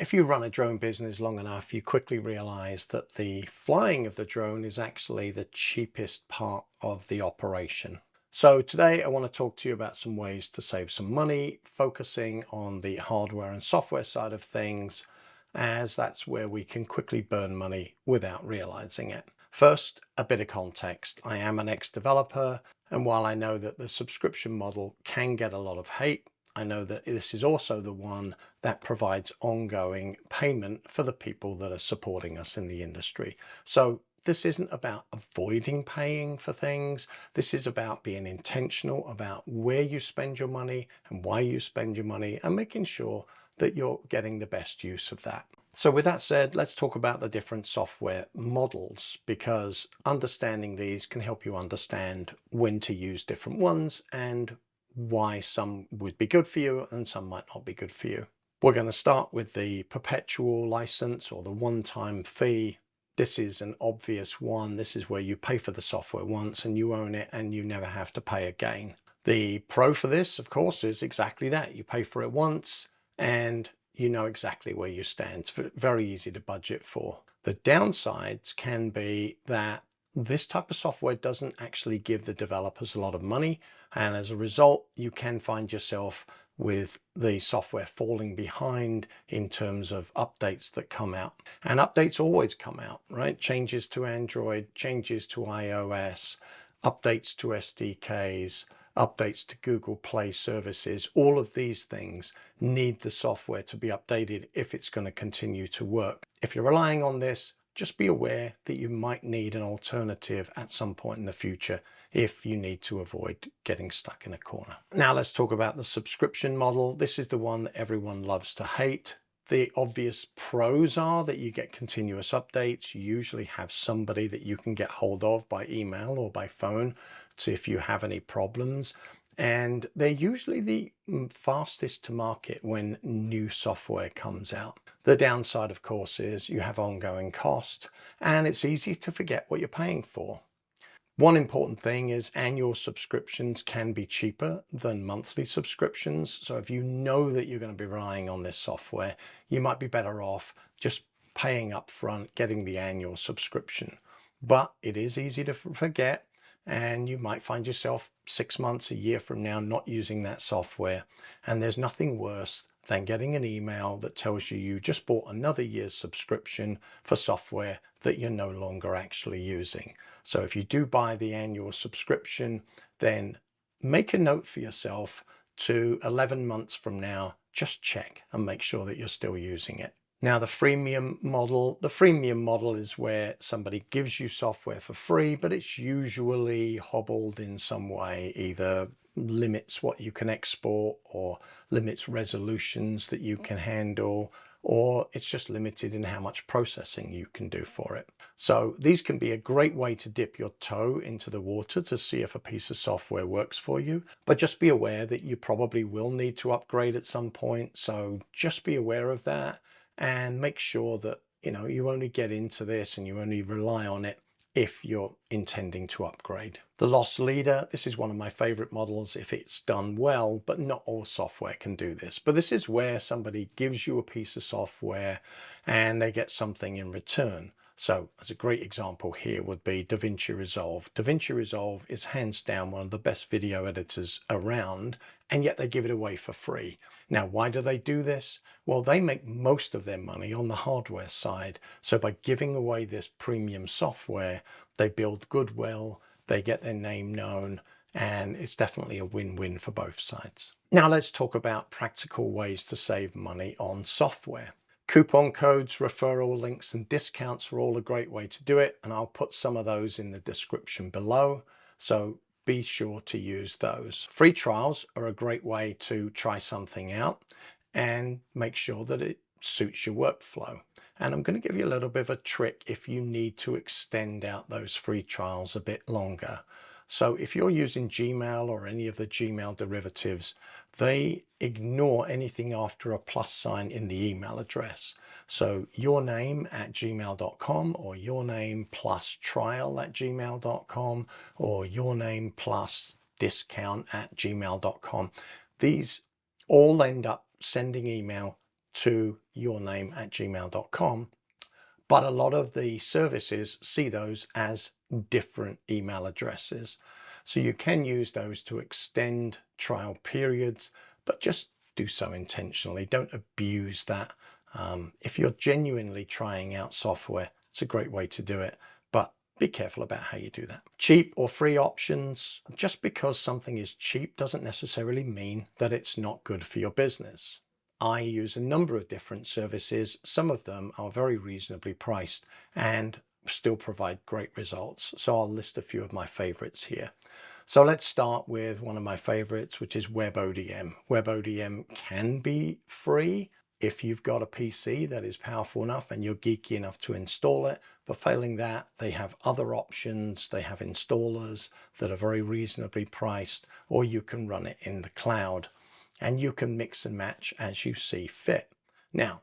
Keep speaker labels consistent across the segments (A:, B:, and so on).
A: If you run a drone business long enough, you quickly realize that the flying of the drone is actually the cheapest part of the operation. So today I want to talk to you about some ways to save some money, focusing on the hardware and software side of things, as that's where we can quickly burn money without realizing it. First, a bit of context. I am an ex-developer, and while I know that the subscription model can get a lot of hate, I know that this is also the one that provides ongoing payment for the people that are supporting us in the industry. So this isn't about avoiding paying for things. This is about being intentional about where you spend your money and why you spend your money, and making sure that you're getting the best use of that. So with that said, let's talk about the different software models, because understanding these can help you understand when to use different ones and why some would be good for you and some might not be good for you. We're going to start with the perpetual license, or the one-time fee. This is an obvious one. This is where you pay for the software once and you own it and you never have to pay again. The pro for this, of course, is exactly that. You pay for it once and you know exactly where you stand. It's very easy to budget for. The downsides can be that this type of software doesn't actually give the developers a lot of money, and as a result you can find yourself with the software falling behind in terms of updates that come out. And updates always come out, right? Changes to Android, changes to iOS, updates to SDKs, updates to Google Play services. All of these things need the software to be updated if it's going to continue to work. If you're relying on this, just be aware that you might need an alternative at some point in the future if you need to avoid getting stuck in a corner. Now let's talk about the subscription model. This is the one that everyone loves to hate. The obvious pros are that you get continuous updates. You usually have somebody that you can get hold of by email or by phone if you have any problems. And they're usually the fastest to market when new software comes out. The downside, of course, is you have ongoing cost and it's easy to forget what you're paying for. One important thing is annual subscriptions can be cheaper than monthly subscriptions. So if you know that you're going to be relying on this software, you might be better off just paying up front, getting the annual subscription. But it is easy to forget, and you might find yourself 6 months, a year from now not using that software. And there's nothing worse than getting an email that tells you you just bought another year's subscription for software that you're no longer actually using. So if you do buy the annual subscription, then make a note for yourself to 11 months from now, just check and make sure that you're still using it. Now the freemium model is where somebody gives you software for free, but it's usually hobbled in some way, either limits what you can export or limits resolutions that you can handle, or it's just limited in how much processing you can do for it. So these can be a great way to dip your toe into the water to see if a piece of software works for you. But just be aware that you probably will need to upgrade at some point. So just be aware of that and make sure that you only get into this and you only rely on it if you're intending to upgrade. The loss leader, this is one of my favorite models if it's done well, but not all software can do this. But this is where somebody gives you a piece of software and they get something in return. So as a great example here would be DaVinci Resolve. DaVinci Resolve is hands down one of the best video editors around, and yet they give it away for free. Now, why do they do this? Well, they make most of their money on the hardware side. So by giving away this premium software, they build goodwill, they get their name known, and it's definitely a win-win for both sides. Now let's talk about practical ways to save money on software. Coupon codes, referral links, and discounts are all a great way to do it, and I'll put some of those in the description below, so be sure to use those. Free trials are a great way to try something out and make sure that it suits your workflow. And I'm going to give you a little bit of a trick if you need to extend out those free trials a bit longer. So if you're using Gmail or any of the Gmail derivatives, they ignore anything after a plus sign in the email address. So your name at gmail.com, or your name plus trial at gmail.com, or your name plus discount at gmail.com. These all end up sending email to yourname@gmail.com. But a lot of the services see those as different email addresses. So you can use those to extend trial periods, but just do so intentionally. Don't abuse that. If you're genuinely trying out software, it's a great way to do it, but be careful about how you do that. Cheap or free options. Just because something is cheap doesn't necessarily mean that it's not good for your business. I use a number of different services. Some of them are very reasonably priced and still provide great results. So I'll list a few of my favorites here. So let's start with one of my favorites, which is WebODM. WebODM can be free if you've got a PC that is powerful enough and you're geeky enough to install it. But failing that, they have other options. They have installers that are very reasonably priced, or you can run it in the cloud. And you can mix and match as you see fit. Now,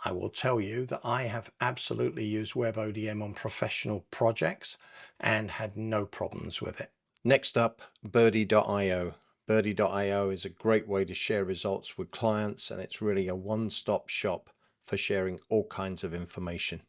A: I will tell you that I have absolutely used WebODM on professional projects and had no problems with it. Next up, Birdi.io. Birdi.io is a great way to share results with clients, and it's really a one-stop shop for sharing all kinds of information.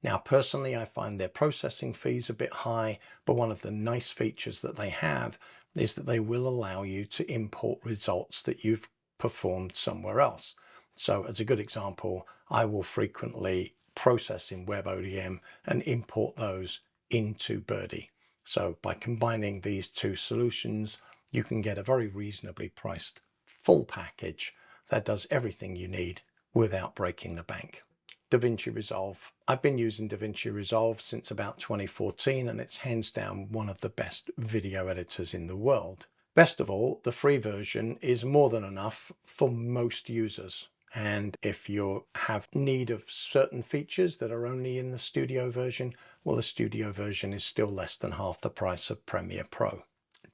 A: Now, personally, I find their processing fees a bit high, but one of the nice features that they have is that they will allow you to import results that you've performed somewhere else. So as a good example, I will frequently process in WebODM and import those into Birdi. So by combining these two solutions, you can get a very reasonably priced full package that does everything you need without breaking the bank. DaVinci Resolve. I've been using DaVinci Resolve since about 2014, and it's hands down one of the best video editors in the world. Best of all, the free version is more than enough for most users. And if you have need of certain features that are only in the studio version, well, the studio version is still less than half the price of Premiere Pro.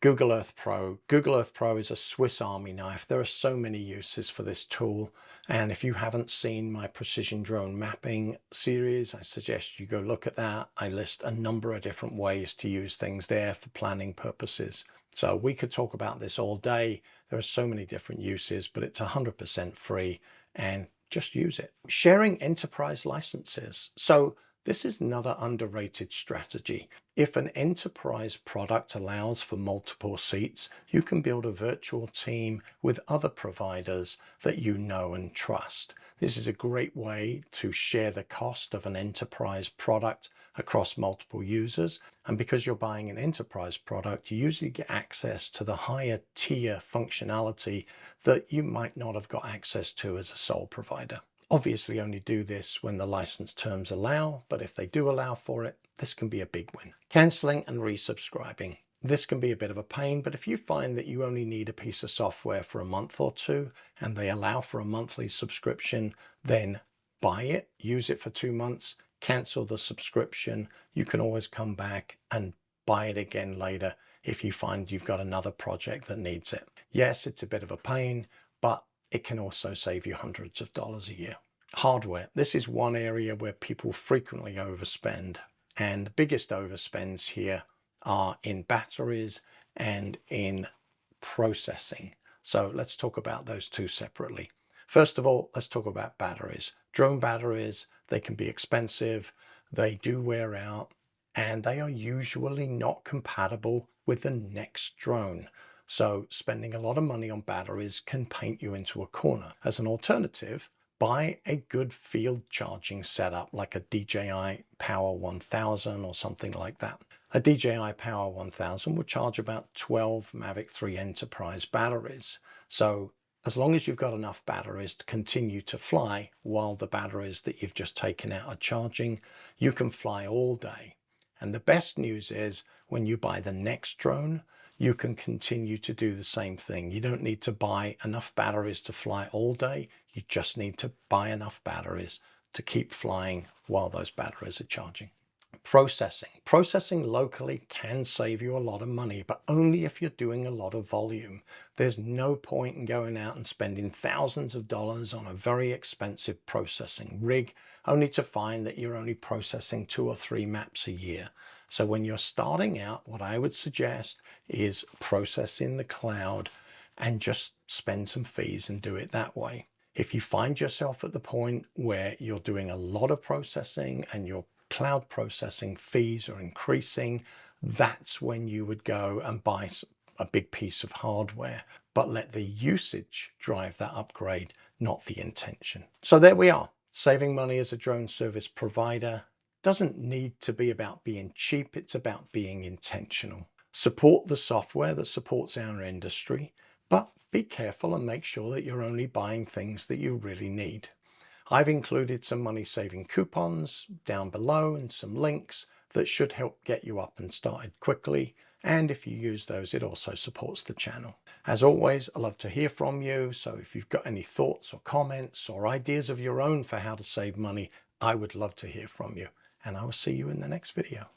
A: Google Earth Pro. Google Earth Pro is a Swiss Army knife. There are so many uses for this tool. And if you haven't seen my precision drone mapping series, I suggest you go look at that. I list a number of different ways to use things there for planning purposes. So we could talk about this all day. There are so many different uses, but it's 100% free and just use it. Sharing enterprise licenses. So this is another underrated strategy. If an enterprise product allows for multiple seats, you can build a virtual team with other providers that you know and trust. This is a great way to share the cost of an enterprise product across multiple users. And because you're buying an enterprise product, you usually get access to the higher tier functionality that you might not have got access to as a sole provider. Obviously only do this when the license terms allow, but if they do allow for it, this can be a big win. Canceling and resubscribing. This can be a bit of a pain, but if you find that you only need a piece of software for a month or two and they allow for a monthly subscription, then buy it, use it for 2 months, cancel the subscription. You can always come back and buy it again later if you find you've got another project that needs it. Yes, it's a bit of a pain, but it can also save you hundreds of dollars a year. Hardware. This is one area where people frequently overspend, and the biggest overspends here are in batteries and in processing. So let's talk about those two separately. First of all, let's talk about batteries. Drone batteries, they can be expensive, they do wear out, and they are usually not compatible with the next drone. So spending a lot of money on batteries can paint you into a corner. As an alternative, buy a good field charging setup like a DJI Power 1000 or something like that. A DJI Power 1000 will charge about 12 Mavic 3 Enterprise batteries. So as long as you've got enough batteries to continue to fly while the batteries that you've just taken out are charging, you can fly all day. And the best news is when you buy the next drone, you can continue to do the same thing. You don't need to buy enough batteries to fly all day. You just need to buy enough batteries to keep flying while those batteries are charging. Processing. Processing locally can save you a lot of money, but only if you're doing a lot of volume. There's no point in going out and spending thousands of dollars on a very expensive processing rig, only to find that you're only processing 2 or 3 maps a year. So when you're starting out, what I would suggest is process in the cloud and just spend some fees and do it that way. If you find yourself at the point where you're doing a lot of processing and your cloud processing fees are increasing, that's when you would go and buy a big piece of hardware, but let the usage drive that upgrade, not the intention. So there we are. Saving money as a drone service provider doesn't need to be about being cheap. It's about being intentional. Support the software that supports our industry, but be careful and make sure that you're only buying things that you really need. I've included some money-saving coupons down below and some links that should help get you up and started quickly. And if you use those, it also supports the channel. As always, I love to hear from you. So if you've got any thoughts or comments or ideas of your own for how to save money, I would love to hear from you. And I will see you in the next video.